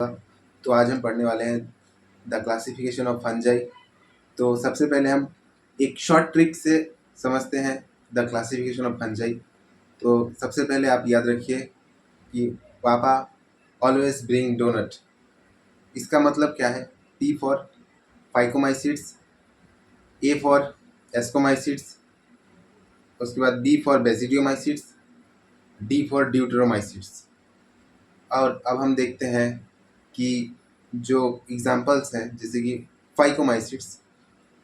तो आज हम पढ़ने वाले हैं द क्लासिफिकेशन ऑफ फंजाई। तो सबसे पहले हम एक शॉर्ट ट्रिक से समझते हैं द क्लासिफिकेशन ऑफ फंजाई। तो सबसे पहले आप याद रखिए कि पापा ऑलवेज ब्रिंग डोनट। इसका मतलब क्या है? P for Phycomycetes, A for ascomycetes, उसके बाद बी फॉर बेसिडियोमाइसिट्स, डी फॉर ड्यूटेरोमाइसिट्स। और अब हम देखते हैं कि जो एग्जांपल्स हैं जैसे कि फाइकोमाइसिट्स,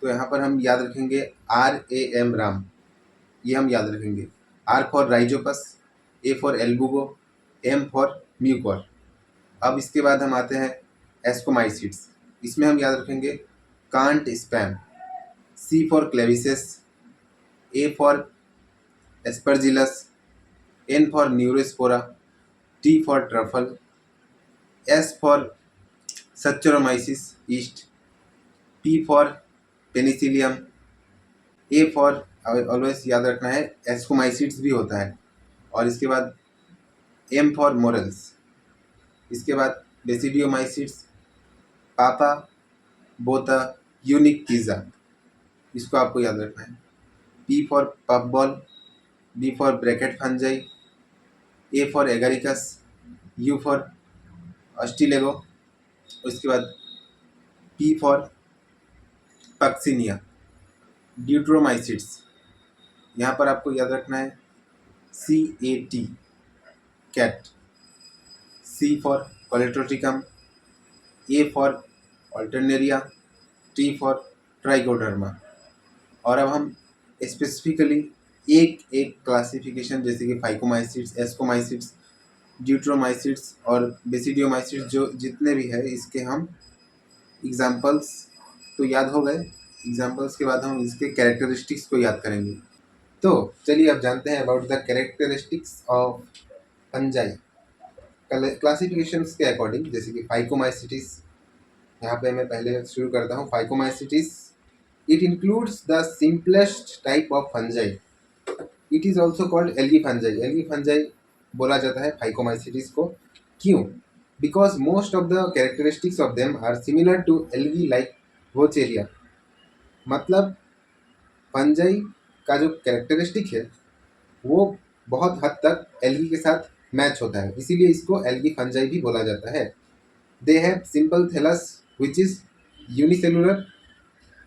तो यहाँ पर हम याद रखेंगे RAM राम, ये हम याद रखेंगे। R for Rhizopus, A for Albugo, M for Mucor. अब इसके बाद हम आते हैं एस्कोमाइसिट्स, इसमें हम याद रखेंगे can't spam, C for Claviceps, A for Aspergillus, N for Neurospora, T for truffle, S for Saccharomyces yeast, P for Penicillium, A for always याद रखना है एस्कोमाइसिट्स भी होता है, और इसके बाद M फॉर मोरल्स, इसके बाद बेसिडियोमाइसिट्स, पापा बोता यूनिक पिज़्ज़ा, इसको आपको याद रखना है। P for puff ball, B for bracket fungi, A for Agaricus, U for Ustilago, उसके बाद P फॉर पक्सिनिया। ड्यूट्रोमाइसिट्स, यहाँ पर आपको याद रखना है CAT cat, C for Colletotrichum, A for Alternaria, T for Trichoderma. और अब हम स्पेसिफिकली एक एक क्लासिफिकेशन जैसे कि फाइकोमाइसिट्स, एस्कोमाइसिट्स, ड्यूट्रोमाइसिट्स और बेसिडियोमाइसिट्स जो जितने भी है इसके हम एग्जाम्पल्स तो याद हो गए। एग्जाम्पल्स के बाद हम इसके कैरेक्टरिस्टिक्स को याद करेंगे। तो चलिए अब जानते हैं about the characteristics of fungi classifications के अकॉर्डिंग। जैसे कि फाइकोमाइसिटिस, यहाँ पे मैं पहले शुरू करता हूँ। Phycomycetes, it includes the simplest type of fungi, it is also called algae fungi. Algae fungi बोला जाता है फाइकोमाइसिटिस को। क्यों? Because most of the characteristics of them are similar to algae like Vaucheria. मतलब फंजाई का जो characteristic है वो बहुत हद तक एल्गी के साथ मैच होता है, इसीलिए इसको एल्गी फंजाई भी बोला जाता है। They have simple thallus which is unicellular.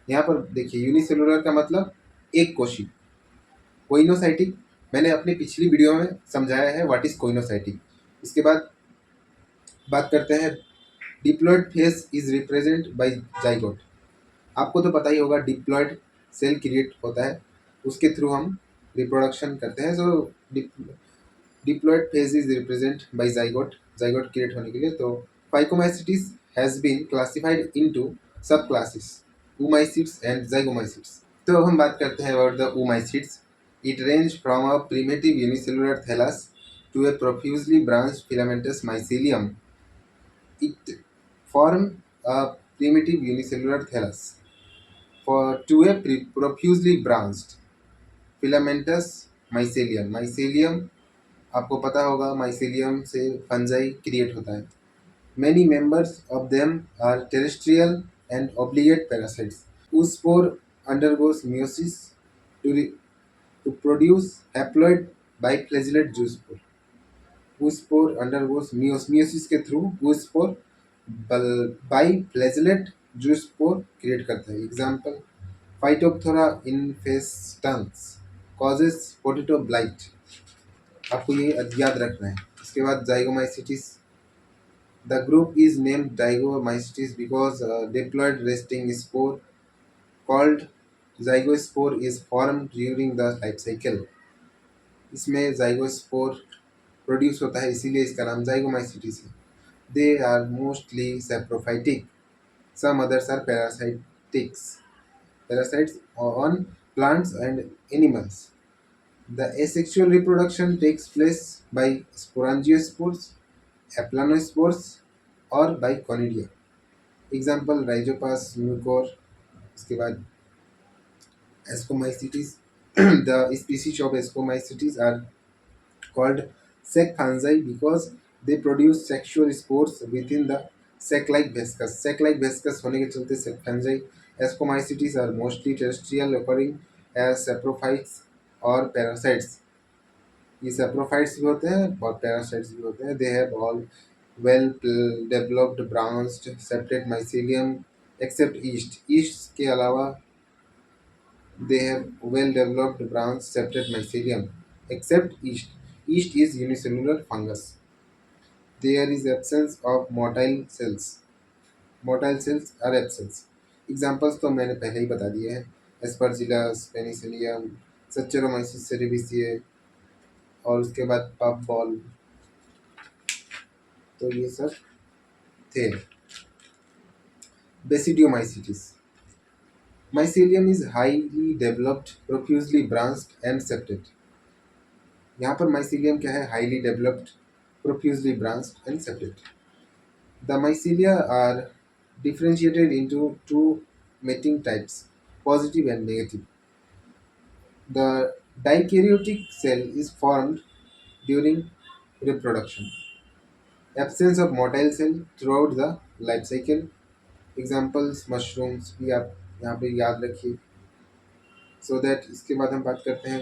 यहाँ पर देखिए यूनिसेलुलर का मतलब एक कोशी। कोइनोसाइटिक, मैंने अपनी पिछली वीडियो में समझाया है व्हाट इज कोइनोसाइटिक। इसके बाद बात करते हैं diploid phase is represent by zygote. आपको तो पता ही होगा डिप्लॉयड सेल क्रिएट होता है, उसके थ्रू हम रिप्रोडक्शन करते हैं। So diploid phase is represent by zygote, zygote create होने के लिए। तो Phycomycetes has been classified into subclasses oomaisids and zygomaicids। तो हम बात करते हैं about the oomaicids। It range from a primitive unicellular thallus to a profusely branched filamentous mycelium। It form a primitive unicellular thallus for to a profusely branched filamentous mycelium। mycelium आपको पता होगा, mycelium से fungi create होता है। Many members of them are terrestrial and obligate parasites. Oospore undergoes meiosis to produce haploid biflagellate zoospore। oospore undergoes meiosis के through oospore biflagellate zoospore create करता है। Example Phytophthora infestans causes potato blight, आपको ये याद रखना है। इसके बाद zygomycetes, the group is named zygomycetes because diploid resting spore called zygospore is formed during the life cycle. इसमें जाइगोस्पोर प्रोड्यूस होता है, इसीलिए इसका नाम जाइगोमाइसिटिस है। They are mostly saprophytic, some others are parasites on plants and animals। The asexual reproduction takes place by sporangiospores, aplanospores or by conidia। Example Rhizopas mucor। इसके बाद Ascomycetes the species of Ascomycetes are called sec fungi because they produce sexual spores within the Sac like viscous होने के चलते fungi ascomycetes are mostly terrestrial occurring as saprophytes और parasites. ये saprophytes भी होते हैं और parasites भी होते हैं. They have all well developed branched separate mycelium except yeast. Yeast के अलावा they have well developed branched separate mycelium except yeast. Yeast is unicellular fungus. There is absence of motile cells. Motile cells are absence. Examples तो मैंने पहले ही बता दिए हैं. Aspergillus, Penicillium, Saccharomyces cerevisiae और उसके बाद पफ बॉल. तो ये सब थे. Basidiomycetes. Mycelium is highly developed, profusely branched and septate. यहाँ पर mycelium क्या है? Highly developed, profusely branched and septate. The mycelia are differentiated into two mating types, positive and negative. The dikaryotic cell is formed during reproduction. Absence of motile cell throughout the life cycle. Examples mushrooms भी आप यहाँ पे याद रखिए. So that इसके बाद हम बात करते हैं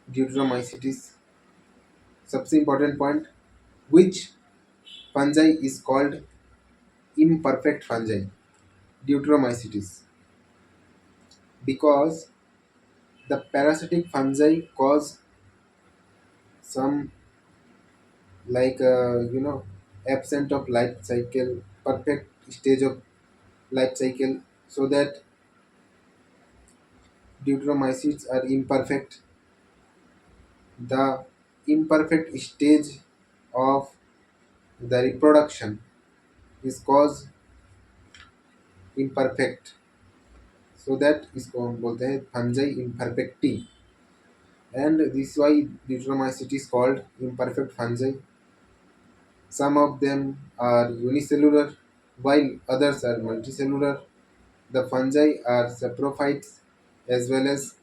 ड्यूटरोमाइसिटिस. सबसे important point, which fungi is called imperfect fungi? Deuteromycetes. Because the parasitic fungi cause some like absent of life cycle, perfect stage of life cycle, so that deuteromycetes are imperfect. The imperfect stage of the reproduction is caused imperfect, so that इसको हम बोलते हैं fungi imperfecti, and this is why deuteromycetes is called imperfect fungi. Some of them are unicellular while others are multicellular. The fungi are saprophytes as well as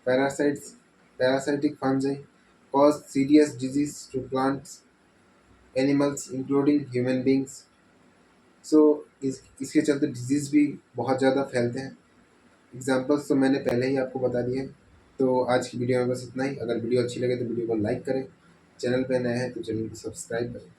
parasites. Parasitic fungi cause serious disease to plants, animals including human beings. So इसके चलते disease भी बहुत ज़्यादा फैलते हैं. Examples तो मैंने पहले ही आपको बता दिए हैं. तो आज की वीडियो में बस इतना ही. अगर वीडियो अच्छी लगे तो वीडियो को लाइक करें. चैनल पे नए हैं तो चैनल को सब्सक्राइब करें.